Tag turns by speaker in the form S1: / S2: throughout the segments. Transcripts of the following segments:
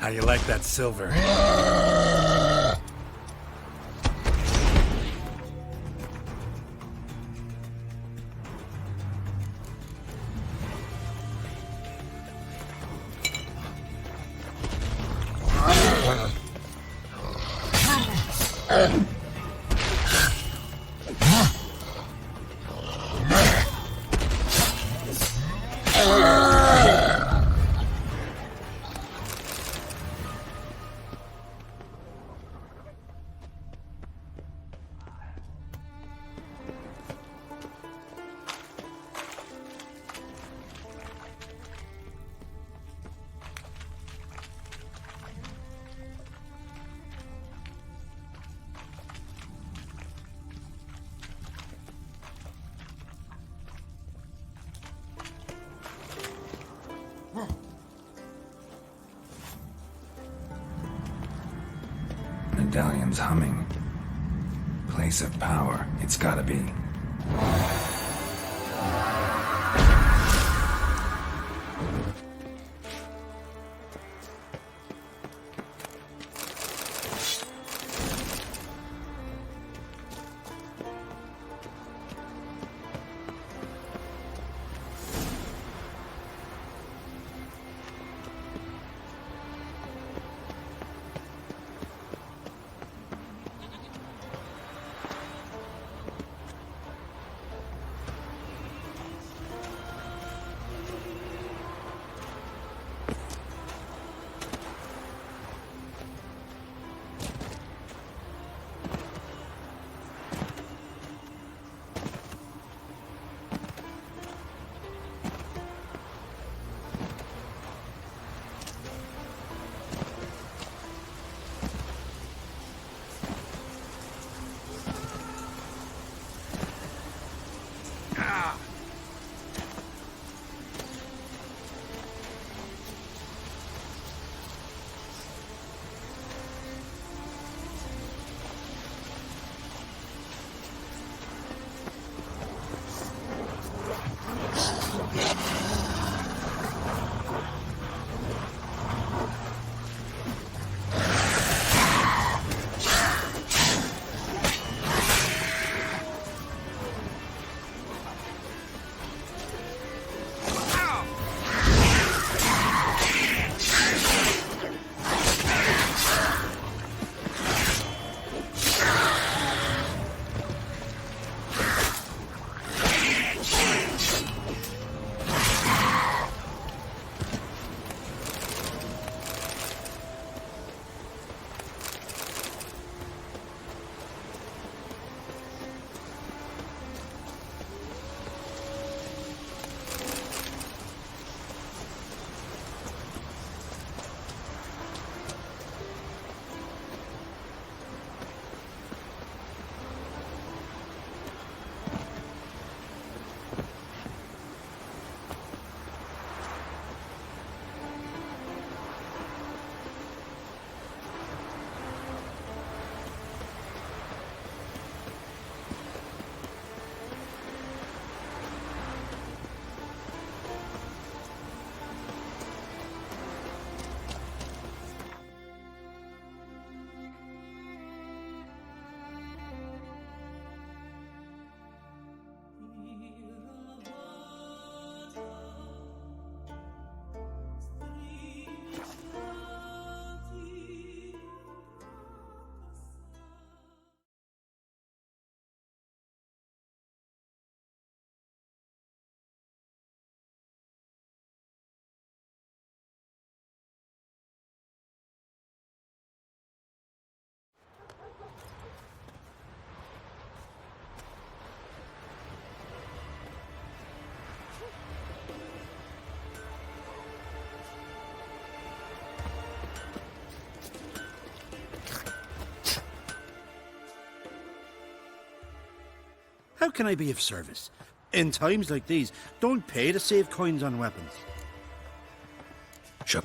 S1: How you like that silver?
S2: Medallion's humming. Place of power, it's gotta be.
S1: How can I be of service? In times like these, don't pay to save coins on weapons.
S2: Shut.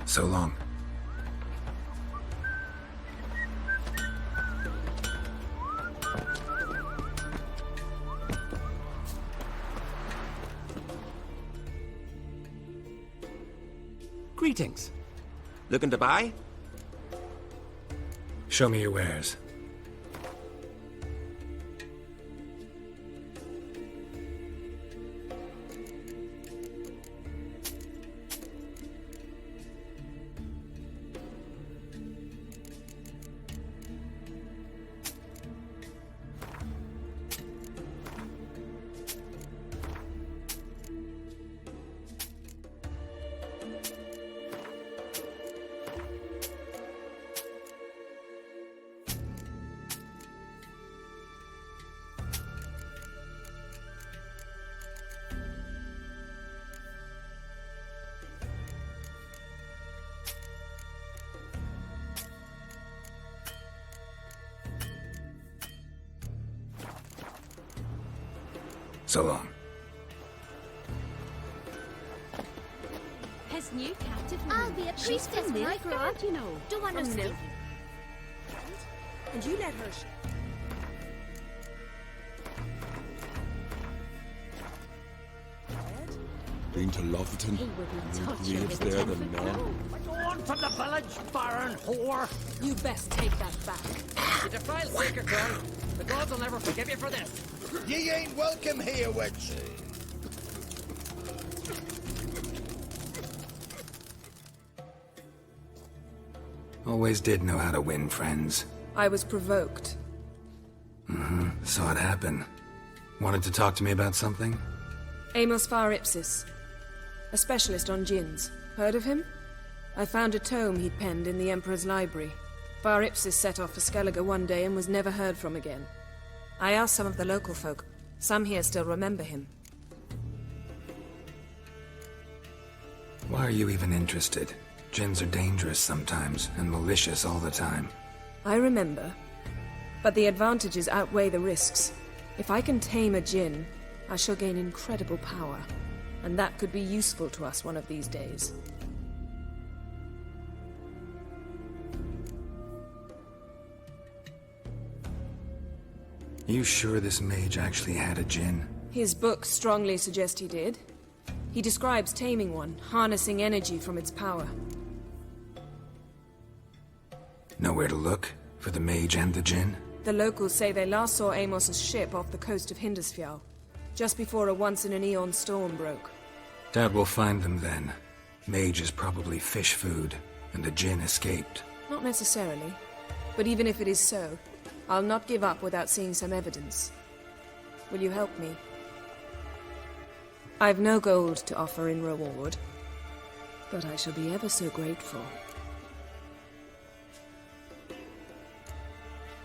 S2: So long.
S3: Greetings. Looking to buy?
S2: Show me your wares. So long.
S4: His new captive
S5: I'll
S4: woman.
S5: be a
S4: She's
S5: priestess
S4: from
S5: when I grow up.
S4: you know.
S5: Don't want no
S4: From
S5: slave.
S4: And you let her...
S6: Been to Loveton?
S4: He wouldn't
S6: More
S4: touch her
S6: graves
S4: with a
S6: there than
S4: 10-foot
S6: none.
S4: pole.
S7: On from the village, barren whore!
S4: You best take that back.
S7: You defile Sacred Girl. The gods will never forgive you for this.
S8: Ye ain't welcome here, witch.
S2: Always did know how to win friends.
S9: I was provoked.
S2: Saw it happen. Wanted to talk to me about something?
S9: Amos Far Ipsis, a specialist on djinns. Heard of him? I found a tome he'd penned in the Emperor's library. Far Ipsis set off for Skellige one day and was never heard from again. I asked some of the local folk. Some here still remember him.
S2: Why are you even interested? Djinns are dangerous sometimes, and malicious all the time.
S9: I remember. But the advantages outweigh the risks. If I can tame a djinn, I shall gain incredible power. And that could be useful to us one of these days.
S2: You sure this mage actually had a djinn?
S9: His books strongly suggest he did. He describes taming one, harnessing energy from its power.
S2: Nowhere to look? For the mage and the djinn?
S9: The locals say they last saw Amos's ship off the coast of Hindusfjall, just before a once-in-an-eon storm broke.
S2: Doubt we'll find them then. Mage is probably fish food, and the djinn escaped.
S9: Not necessarily. But even if it is so, I'll not give up without seeing some evidence. Will you help me? I've no gold to offer in reward, but I shall be ever so grateful.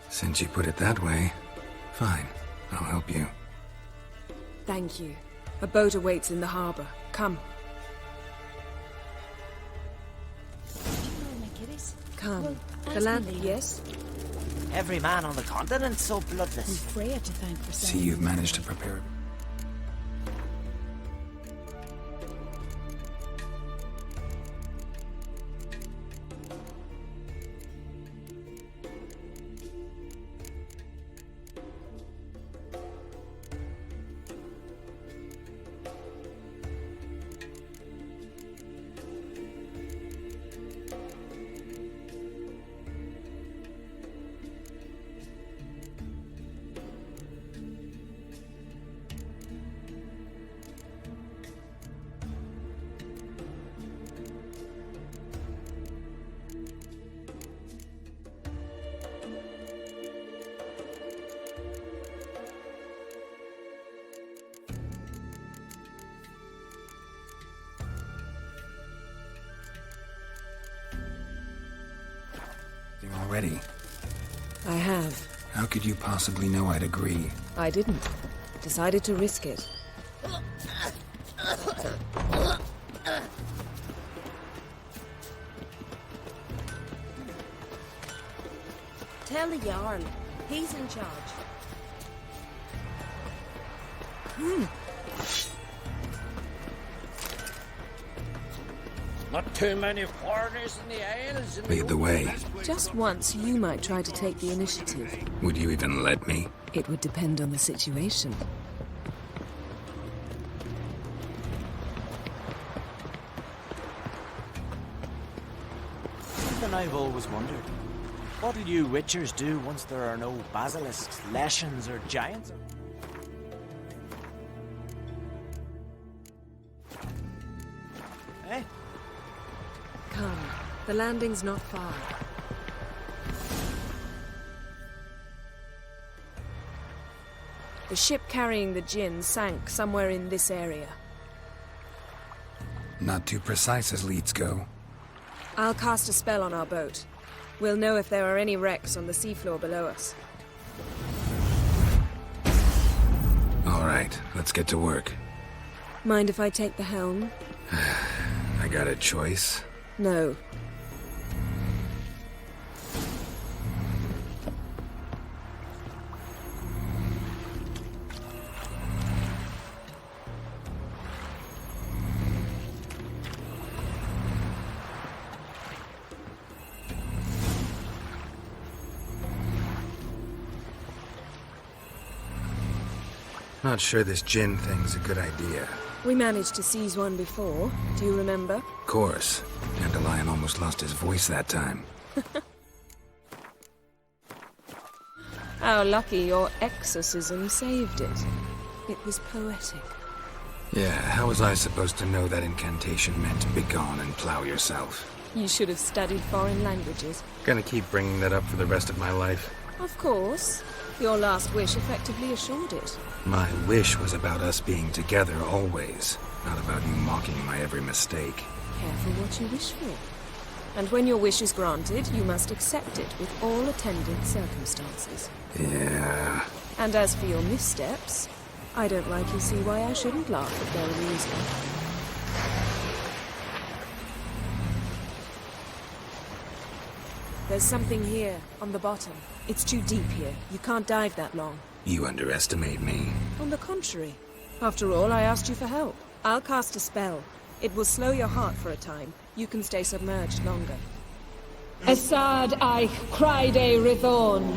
S2: Since you put it that way, fine. I'll help you.
S9: Thank you. A boat awaits in the harbor. Come. Come. The land, yes?
S7: Every man on the continent's so bloodless.
S4: Freya to thank for
S2: See, you've managed to prepare. Already.
S9: I have.
S2: How could you possibly know I'd agree?
S9: I didn't. Decided to risk it.
S4: Tell the Jarl. He's in charge.
S7: Not too many foreigners in the Isles.
S2: Lead the way.
S9: Just once, you might try to take the initiative.
S2: Would you even let me?
S9: It would depend on the situation.
S5: Something I've always wondered. What'll you witchers do once there are no basilisks, leshens, or giants? Eh?
S9: Come, the landing's not far. The ship carrying the gin sank somewhere in this area.
S2: Not too precise as leads go.
S9: I'll cast a spell on our boat. We'll know if there are any wrecks on the seafloor below us.
S2: All right, let's get to work.
S9: Mind if I take the helm?
S2: I got a choice.
S9: No.
S2: Not sure this gin thing's a good idea.
S9: We managed to seize one before. Do you remember?
S2: Of course. Dandelion almost lost his voice that time.
S9: How lucky your exorcism saved it. It was poetic.
S2: Yeah, how was I supposed to know that incantation meant begone and plow yourself?
S9: You should have studied foreign languages.
S2: Gonna keep bringing that up for the rest of my life.
S9: Of course. Your last wish effectively assured it.
S2: My wish was about us being together always, not about you mocking my every mistake.
S9: Careful what you wish for. And when your wish is granted, you must accept it with all attendant circumstances.
S2: Yeah.
S9: And as for your missteps, I don't rightly see why I shouldn't laugh at their amusement. There's something here, on the bottom. It's too deep here. You can't dive that long.
S2: You underestimate me.
S9: On the contrary. After all, I asked you for help. I'll cast a spell. It will slow your heart for a time. You can stay submerged longer.
S10: Assad Eich Criede Rithorn.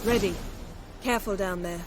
S9: Ready. Careful down there.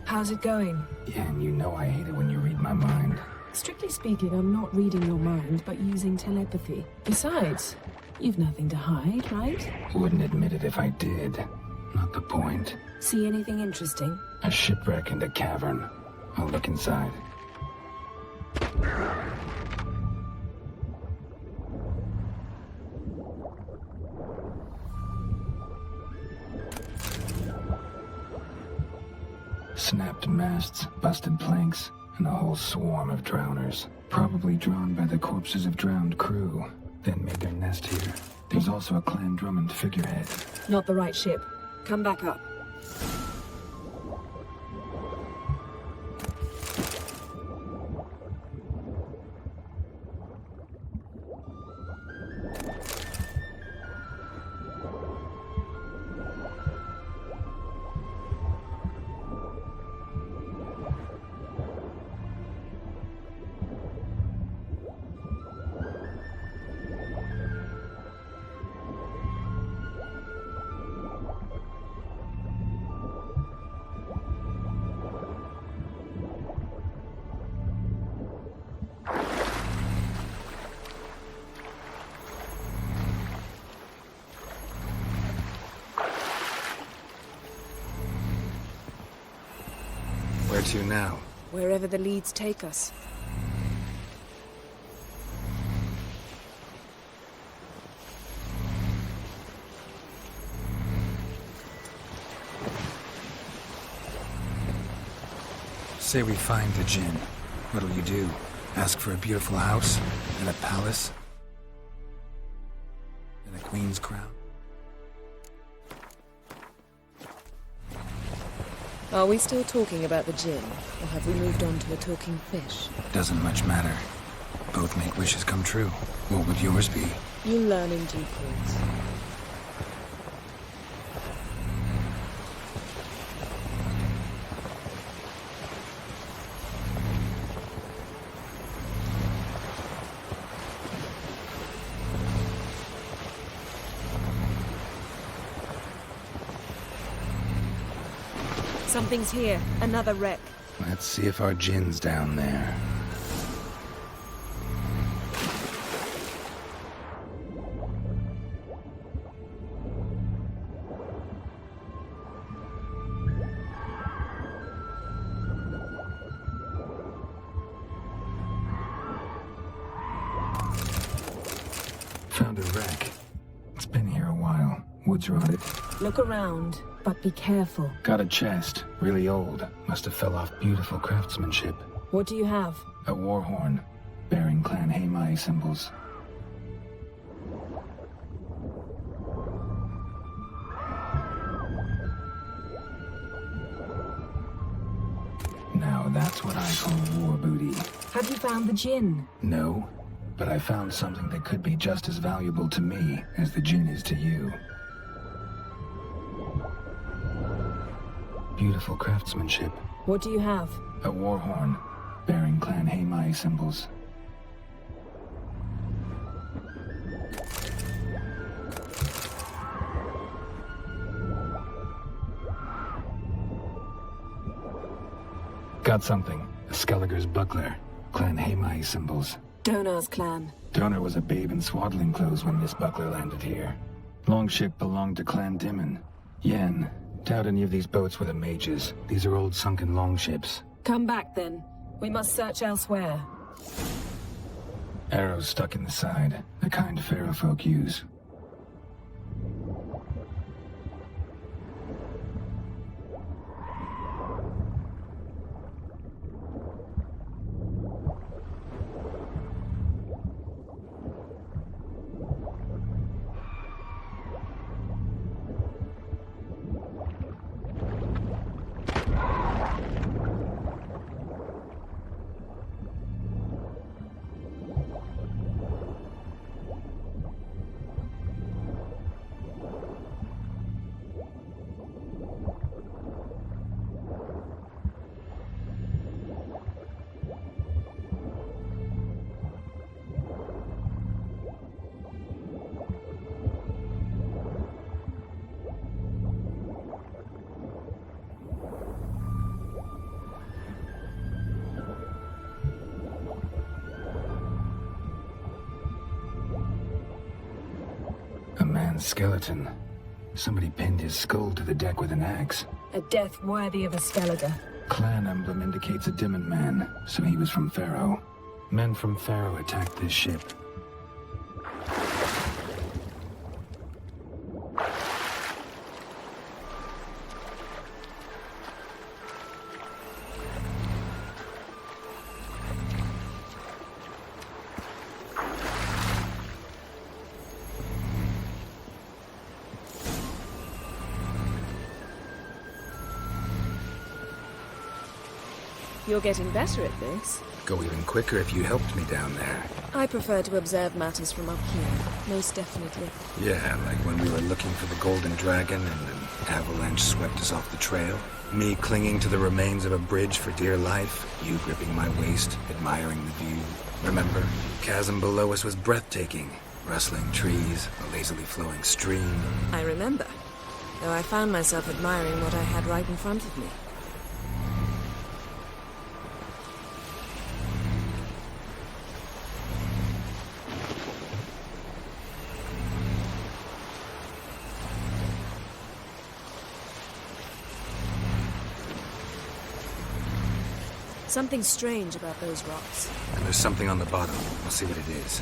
S10: How's it going?
S2: Yeah, and you know I hate it when you read my mind.
S10: Strictly speaking, I'm not reading your mind, but using telepathy. Besides, you've nothing to hide, right?
S2: Wouldn't admit it if I did. Not the point.
S10: See anything interesting?
S2: A shipwreck and a cavern. I'll look inside. Snapped masts, busted planks, and a whole swarm of drowners. Probably drawn by the corpses of drowned crew, then made their nest here. There's also a Clan Drummond figurehead.
S10: Not the right ship.
S9: Come back up.
S2: Where to now?
S9: Wherever the leads take us.
S2: Say we find the Jinn. What'll you do? Ask for a beautiful house? And a palace? And a queen's crown?
S9: Are we still talking about the Jinn, or have we moved on to a talking fish?
S2: Doesn't much matter. Both make wishes come true. What would yours be?
S9: You'll learn in due course. Something's here. Another wreck.
S2: Let's see if our Jinn's down there. Found a wreck. It's been here a while. Wood's rotted.
S10: Look around, but be careful.
S2: Got a chest. Really old. Must have fell off beautiful craftsmanship.
S10: What do you have?
S2: A war horn, bearing Clan Haimai symbols. Now that's what I call war booty.
S10: Have you found the Jinn?
S2: No, but I found something that could be just as valuable to me as the Jinn is to you. Beautiful craftsmanship.
S10: What do you have?
S2: A war horn, bearing Clan Haimai symbols. Got something. A Skelliger's buckler. Clan Haimai symbols.
S10: Donar's clan.
S2: Donar was a babe in swaddling clothes when this buckler landed here. Longship belonged to Clan Dimon. Yen. Doubt any of these boats were the mages. These are old sunken longships.
S10: Come back then. We must search elsewhere.
S2: Arrows stuck in the side. The kind Pharaoh folk use. A man's skeleton. Somebody pinned his skull to the deck with an axe.
S10: A death worthy of a Skelliger.
S2: Clan emblem indicates a Dimon man, so he was from Pharaoh. Men from Pharaoh attacked this ship.
S9: You're getting better at this.
S2: Go even quicker if you helped me down there.
S9: I prefer to observe matters from up here, most definitely.
S2: Yeah, like when we were looking for the Golden Dragon and an avalanche swept us off the trail. Me clinging to the remains of a bridge for dear life. You gripping my waist, admiring the view. Remember? The chasm below us was breathtaking. Rustling trees, a lazily flowing stream.
S9: I remember, though I found myself admiring what I had right in front of me. Something strange about those rocks.
S2: And there's something on the bottom. We'll see what it is.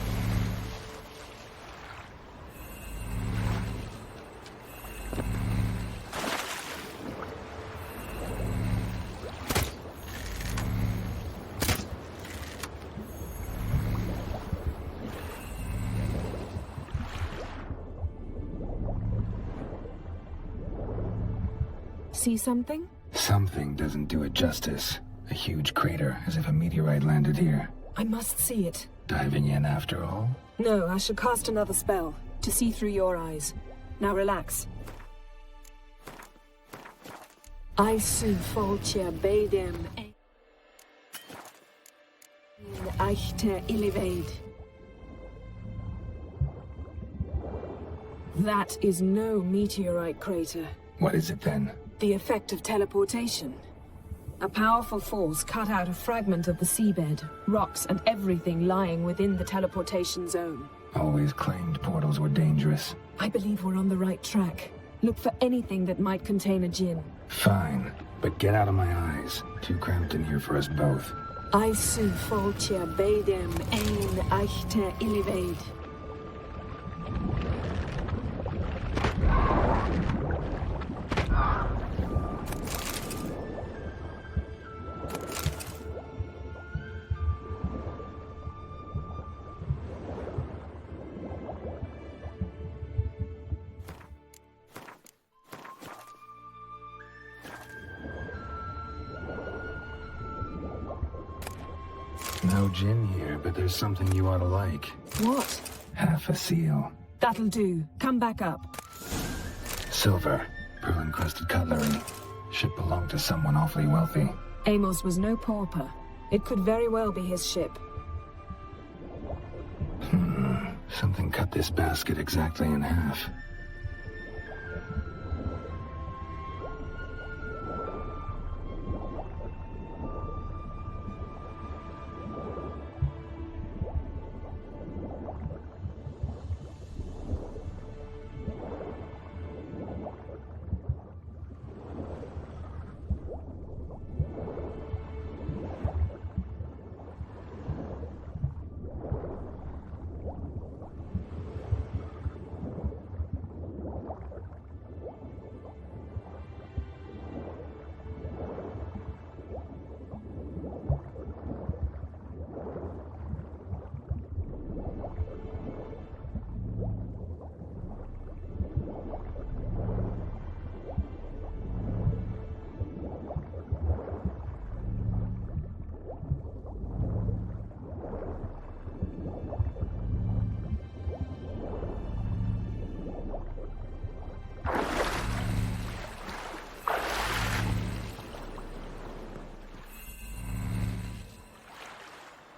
S10: See something?
S2: Something doesn't do it justice. A huge crater, as if a meteorite landed here.
S10: I must see it.
S2: Diving in after all?
S10: No, I should cast another spell, to see through your eyes. Now relax. Aisu folcia beidem ein eichte illivaid. That is no meteorite crater.
S2: What is it then?
S10: The effect of teleportation. A powerful force cut out a fragment of the seabed, rocks and everything lying within the teleportation zone.
S2: Always claimed portals were dangerous.
S10: I believe we're on the right track. Look for anything that might contain a djinn.
S2: Fine, but get out of my eyes. Too cramped in here for us both.
S10: Aisu folcia beidem ein eichte illivaid.
S2: No gin here, but there's something you ought to like.
S10: What?
S2: Half a seal.
S10: That'll do. Come back up.
S2: Silver. Pearl-encrusted cutlery. Ship belonged to someone awfully wealthy.
S10: Amos was no pauper. It could very well be his ship.
S2: Something cut this basket exactly in half.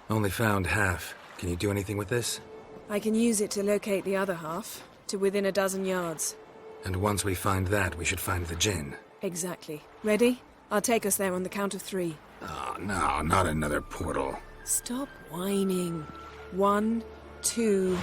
S11: Only found half. Can you do anything with this?
S9: I can use it to locate the other half, to within a dozen yards.
S11: And once we find that, we should find the gin.
S9: Exactly. Ready? I'll take us there on the count of 3.
S11: Oh, no, not another portal.
S9: Stop whining. 1, 2...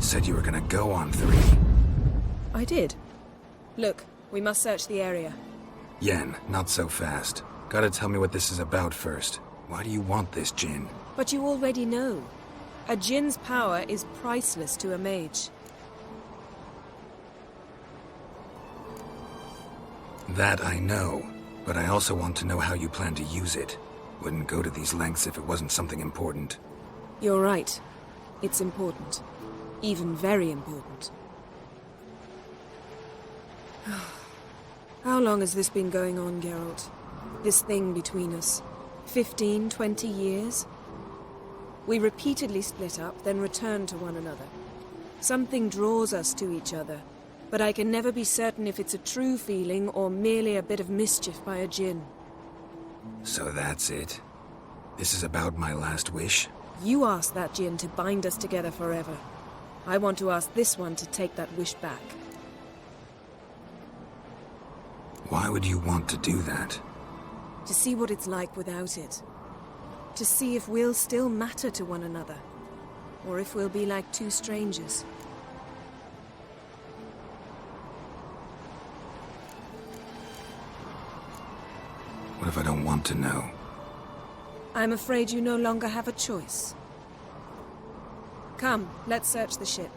S11: Said you were gonna go on 3.
S9: I did. Look, we must search the area.
S11: Yen, not so fast. Gotta tell me what this is about first. Why do you want this gin?
S9: But you already know. A djinn's power is priceless to a mage.
S11: That I know, but I also want to know how you plan to use it. Wouldn't go to these lengths if it wasn't something important.
S9: You're right. It's important. Even very important. How long has this been going on, Geralt? This thing between us? 15, 20 years? We repeatedly split up, then returned to one another. Something draws us to each other, but I can never be certain if it's a true feeling or merely a bit of mischief by a djinn.
S11: So that's it? This is about my last wish?
S9: You asked that djinn to bind us together forever. I want to ask this one to take that wish back.
S11: Why would you want to do that?
S9: To see what it's like without it. To see if we'll still matter to one another. Or if we'll be like two strangers.
S11: What if I don't want to know?
S9: I'm afraid you no longer have a choice. Come, let's search the ship.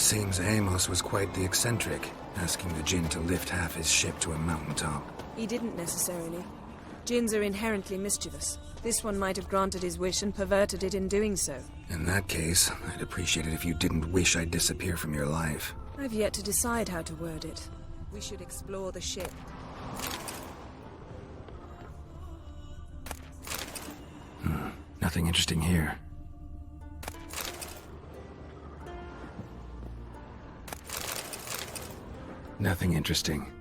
S11: seems Amos was quite the eccentric, asking the Jinn to lift half his ship to a mountaintop.
S9: He didn't necessarily. Jinns are inherently mischievous. This one might have granted his wish and perverted it in doing so.
S11: In that case, I'd appreciate it if you didn't wish I'd disappear from your life.
S9: I've yet to decide how to word it. We should explore the ship.
S11: Nothing interesting here. Nothing interesting.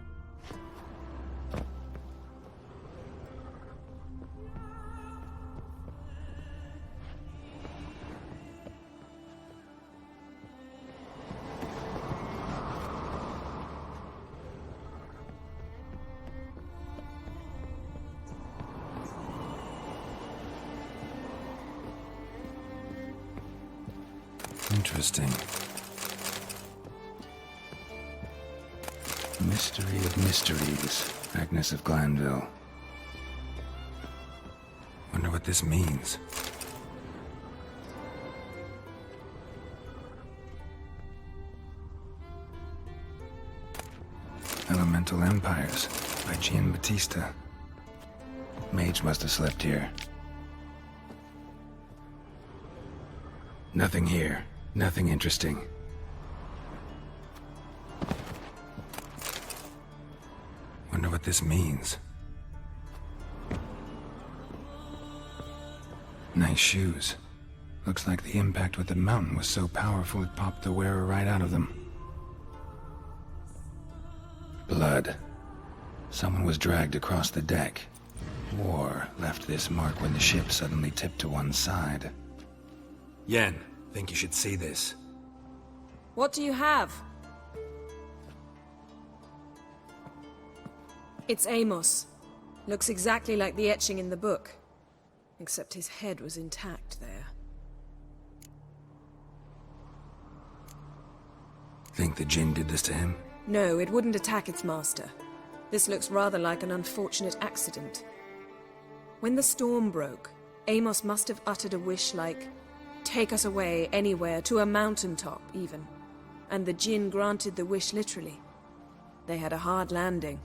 S11: Interesting. Mystery of mysteries, Agnes of Glanville. Wonder what this means. Elemental Empires by Giambattista. Mage must have slept here. Nothing here. Nothing interesting. Wonder what this means. Nice shoes. Looks like the impact with the mountain was so powerful it popped the wearer right out of them. Blood. Someone was dragged across the deck. War left this mark when the ship suddenly tipped to one side. Yen, think you should see this.
S9: What do you have? It's Amos. Looks exactly like the etching in the book. Except his head was intact there.
S11: Think the Jinn did this to him?
S9: No, it wouldn't attack its master. This looks rather like an unfortunate accident. When the storm broke, Amos must have uttered a wish like, "Take us away, anywhere, to a mountaintop, even." And the Jinn granted the wish literally. They had a hard landing.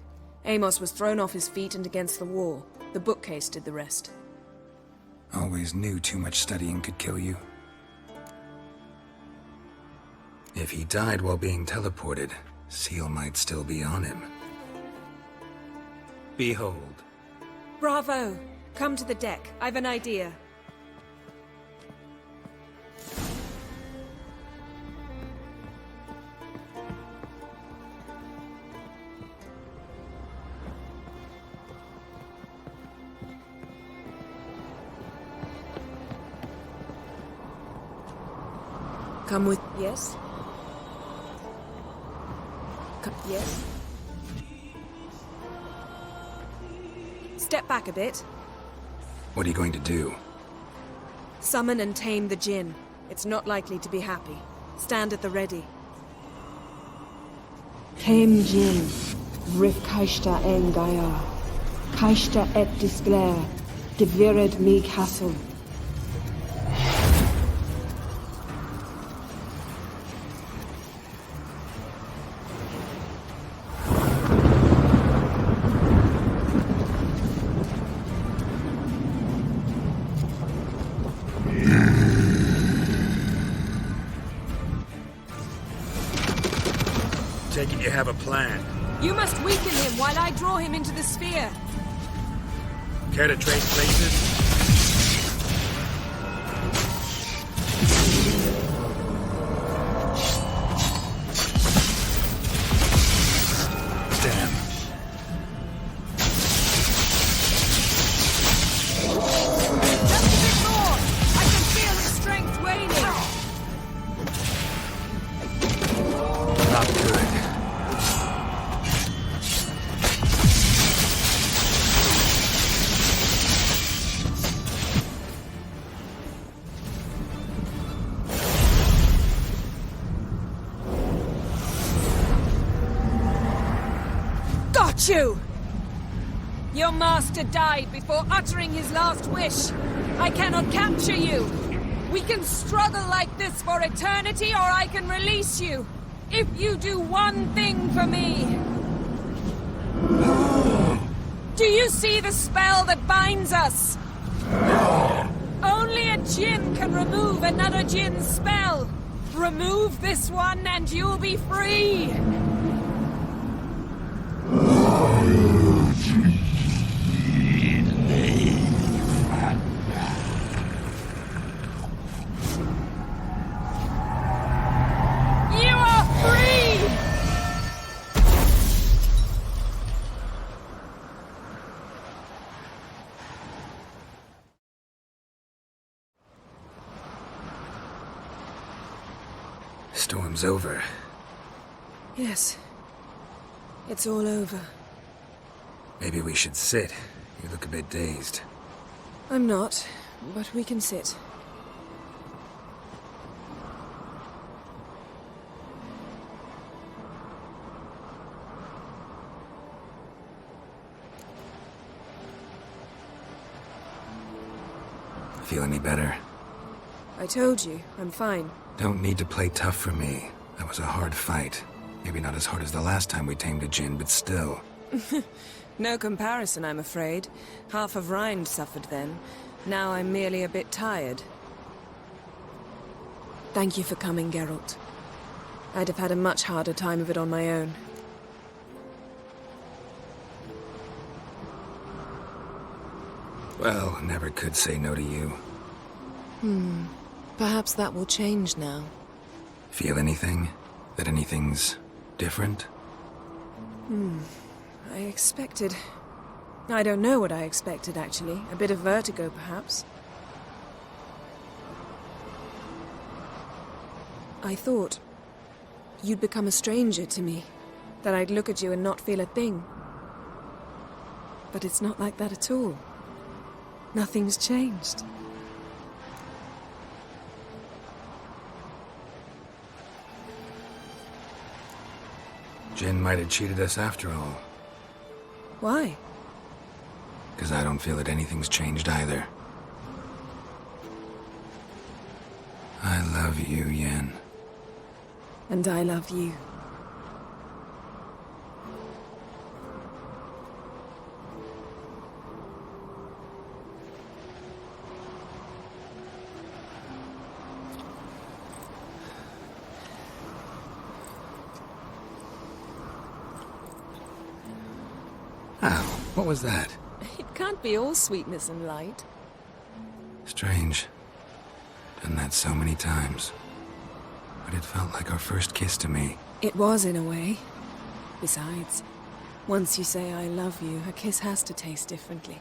S9: Amos was thrown off his feet and against the wall. The bookcase did the rest.
S11: Always knew too much studying could kill you. If he died while being teleported, Seal might still be on him. Behold.
S9: Bravo! Come to the deck. I've an idea. Come with... Yes? Yes? Step back a bit.
S11: What are you going to do?
S9: Summon and tame the Jinn. It's not likely to be happy. Stand at the ready.
S10: Tame Jinn, Rif Kaishta en Gaia, Kaishta et Disglair, Devired mi Castle.
S11: Take it you have a plan.
S9: You must weaken him while I draw him into the sphere.
S11: Care to trade places? Damn.
S9: Just a bit more! I can feel his strength waning!
S11: Not good.
S9: Got you! Your master died before uttering his last wish. I cannot capture you.
S10: We can struggle like this for eternity, or I can release you. If you do one thing for me. Do you see the spell that binds us? Only a djinn can remove another djinn's spell. Remove this one and you'll be free. You are free!
S11: Storm's over.
S9: Yes. It's all over.
S11: Maybe we should sit. You look a bit dazed.
S9: I'm not, but we can sit.
S11: Feel any better?
S9: I told you, I'm fine.
S11: Don't need to play tough for me. That was a hard fight. Maybe not as hard as the last time we tamed a djinn, but still.
S9: No comparison, I'm afraid. Half of Rind suffered then. Now I'm merely a bit tired. Thank you for coming, Geralt. I'd have had a much harder time of it on my own.
S11: Well, never could say no to you.
S9: Perhaps that will change now.
S11: Feel anything? That anything's different?
S9: I expected... I don't know what I expected, actually. A bit of vertigo, perhaps. I thought you'd become a stranger to me. That I'd look at you and not feel a thing. But it's not like that at all. Nothing's changed.
S11: Jinn might have cheated us after all.
S9: Why?
S11: Because I don't feel that anything's changed either. I love you, Yen.
S9: And I love you.
S11: Ow, what was that?
S9: It can't be all sweetness and light.
S11: Strange. Done that so many times. But it felt like our first kiss to me.
S9: It was, in a way. Besides, once you say I love you, a kiss has to taste differently.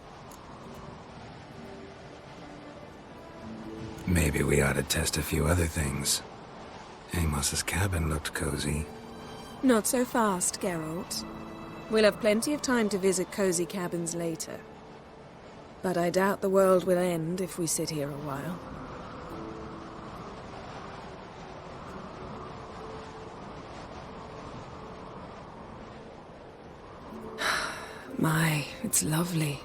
S11: Maybe we ought to test a few other things. Amos's cabin looked cozy.
S9: Not so fast, Geralt. We'll have plenty of time to visit cozy cabins later. But I doubt the world will end if we sit here a while. My, it's lovely.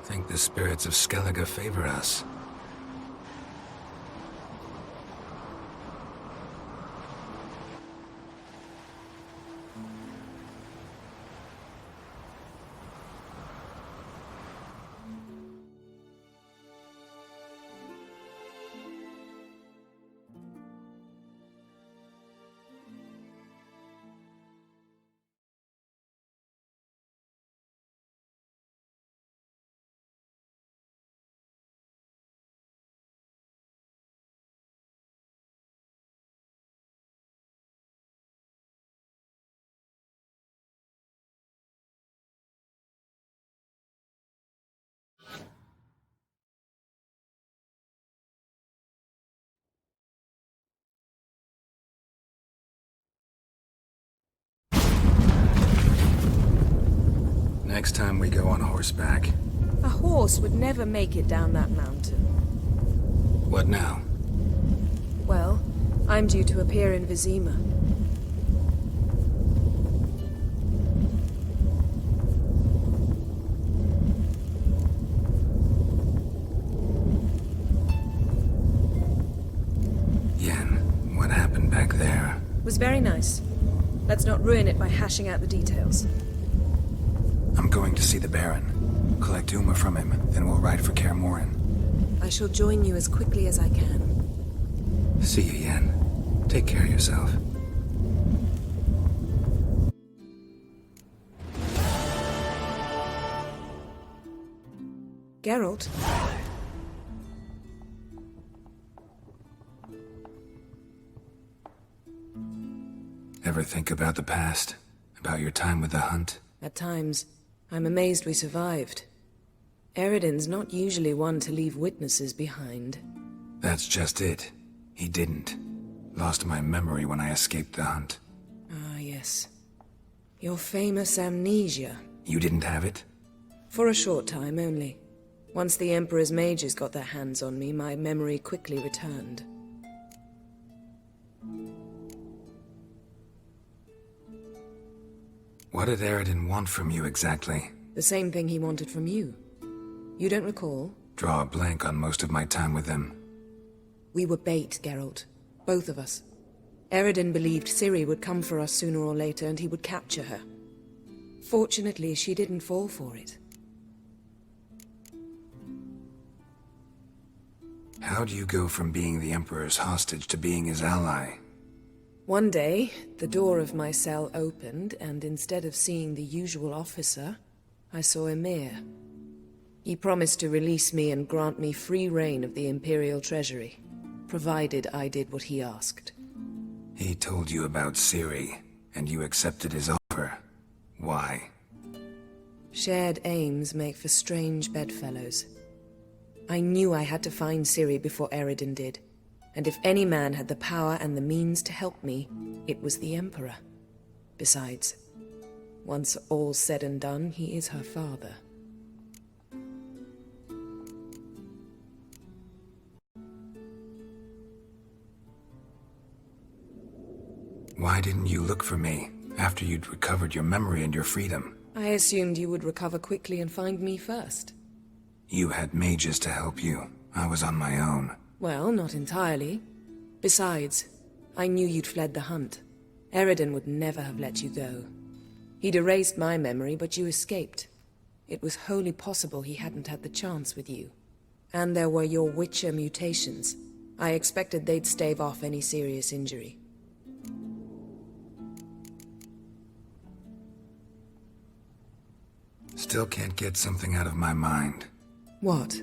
S11: Think the spirits of Skellige favor us. Next time we go on horseback.
S9: A horse would never make it down that mountain.
S11: What now?
S9: Well, I'm due to appear in Vizima. was very nice. Let's not ruin it by hashing out the details.
S11: I'm going to see the Baron. Collect Uma from him, then we'll ride for Kaer Morhen.
S9: I shall join you as quickly as I can.
S11: See you, Yen. Take care of yourself.
S9: Geralt?
S11: Ever think about the past? About your time with the Hunt?
S9: At times, I'm amazed we survived. Eridan's not usually one to leave witnesses behind.
S11: That's just it. He didn't. Lost my memory when I escaped the Hunt.
S9: Ah, yes. Your famous amnesia.
S11: You didn't have it?
S9: For a short time only. Once the Emperor's mages got their hands on me, my memory quickly returned.
S11: What did Eridan want from you exactly?
S9: The same thing he wanted from you. You don't recall?
S11: Draw a blank on most of my time with him.
S9: We were bait, Geralt. Both of us. Eridan believed Ciri would come for us sooner or later and he would capture her. Fortunately, she didn't fall for it.
S11: How do you go from being the Emperor's hostage to being his ally?
S9: One day, the door of my cell opened, and instead of seeing the usual officer, I saw Emir. He promised to release me and grant me free reign of the Imperial Treasury, provided I did what he asked.
S11: He told you about Ciri, and you accepted his offer. Why?
S9: Shared aims make for strange bedfellows. I knew I had to find Ciri before Eridan did, and if any man had the power and the means to help me, it was the Emperor. Besides, once all's said and done, he is her father.
S11: Why didn't you look for me after you'd recovered your memory and your freedom?
S9: I assumed you would recover quickly and find me first.
S11: You had mages to help you. I was on my own.
S9: Well, not entirely. Besides, I knew you'd fled the Hunt. Eridan would never have let you go. He'd erased my memory, but you escaped. It was wholly possible he hadn't had the chance with you. And there were your Witcher mutations. I expected they'd stave off any serious injury.
S11: Still can't get something out of my mind.
S9: What?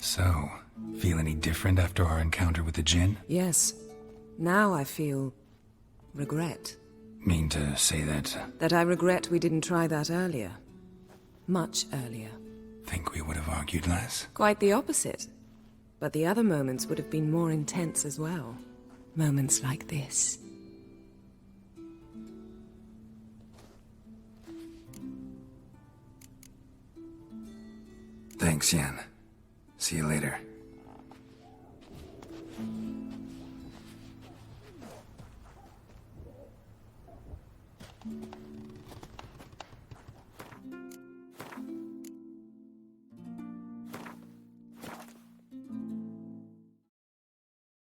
S11: So, feel any different after our encounter with the Jinn?
S9: Yes. Now I feel regret.
S11: Mean to say that?
S9: That I regret we didn't try that earlier. Much earlier.
S11: Think we would have argued less?
S9: Quite the opposite. But the other moments would have been more intense as well. Moments like this.
S11: Thanks, Yen. See you later.